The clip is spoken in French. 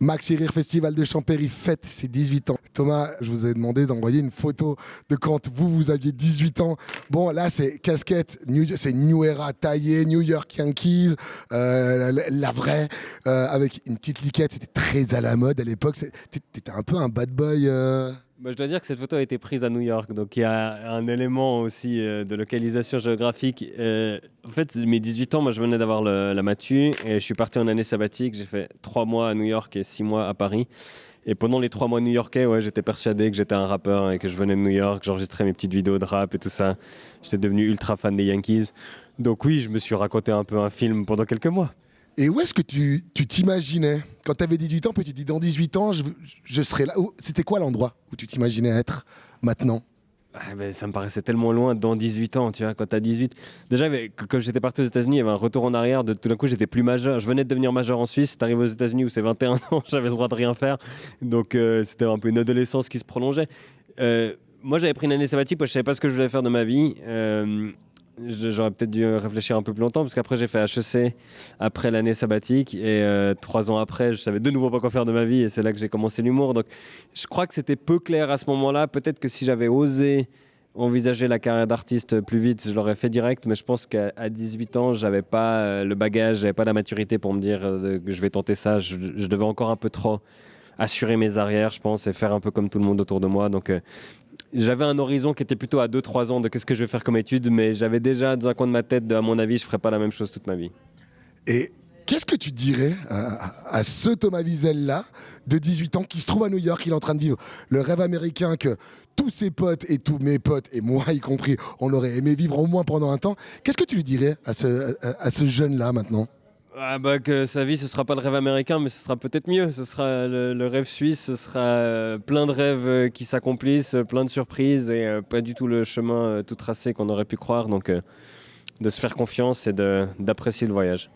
Maxi Rire Festival de Champéry fête ses 18 ans. Thomas, je vous ai demandé d'envoyer une photo de quand vous aviez 18 ans. Bon, là, c'est casquette, c'est New Era taillée, New York Yankees, la vraie, avec une petite liquette. C'était très à la mode à l'époque. T'étais un peu un bad boy. Bah, je dois dire que cette photo a été prise à New York, donc il y a un élément aussi de localisation géographique. En fait, mes 18 ans, moi je venais d'avoir la matu et je suis parti en année sabbatique. J'ai fait 3 mois à New York et 6 mois à Paris. Et pendant les 3 mois new-yorkais, ouais, j'étais persuadé que j'étais un rappeur et que je venais de New York. J'enregistrais mes petites vidéos de rap et tout ça. J'étais devenu ultra fan des Yankees. Donc oui, je me suis raconté un peu un film pendant quelques mois. Et où est-ce que tu t'imaginais quand tu avais 18 ans, puis tu dis dans 18 ans, je serai là. C'était quoi l'endroit où tu t'imaginais être maintenant? Ah, ben, ça me paraissait tellement loin dans 18 ans, tu vois, quand t'as 18. Déjà, quand j'étais parti aux États-Unis, il y avait un retour en arrière. Tout d'un coup, j'étais plus majeur. Je venais de devenir majeur en Suisse. T'arrives aux États-Unis où c'est 21 ans, j'avais le droit de rien faire. Donc, c'était un peu une adolescence qui se prolongeait. Moi, j'avais pris une année sabbatique parce que je savais pas ce que je voulais faire de ma vie. J'aurais peut-être dû réfléchir un peu plus longtemps parce qu'après j'ai fait HEC après l'année sabbatique et 3 ans après je savais de nouveau pas quoi faire de ma vie et c'est là que j'ai commencé l'humour. Donc je crois que c'était peu clair à ce moment-là. Peut-être que si j'avais osé envisager la carrière d'artiste plus vite, je l'aurais fait direct, mais je pense qu'à 18 ans j'avais pas le bagage, j'avais pas la maturité pour me dire que je vais tenter ça. Je devais encore un peu trop assurer mes arrières, je pense, et faire un peu comme tout le monde autour de moi. Donc j'avais un horizon qui était plutôt à 2-3 ans de qu'est-ce que je vais faire comme étude, mais j'avais déjà dans un coin de ma tête, à mon avis, je ne ferais pas la même chose toute ma vie. Et qu'est-ce que tu dirais à ce Thomas Wiesel-là, de 18 ans, qui se trouve à New York, il est en train de vivre le rêve américain que tous ses potes et tous mes potes, et moi y compris, on aurait aimé vivre au moins pendant un temps. Qu'est-ce que tu lui dirais à ce jeune-là maintenant? Ah bah que sa vie, ce sera pas le rêve américain, mais ce sera peut-être mieux. Ce sera le rêve suisse, ce sera plein de rêves qui s'accomplissent, plein de surprises et pas du tout le chemin tout tracé qu'on aurait pu croire. Donc de se faire confiance et d'apprécier le voyage.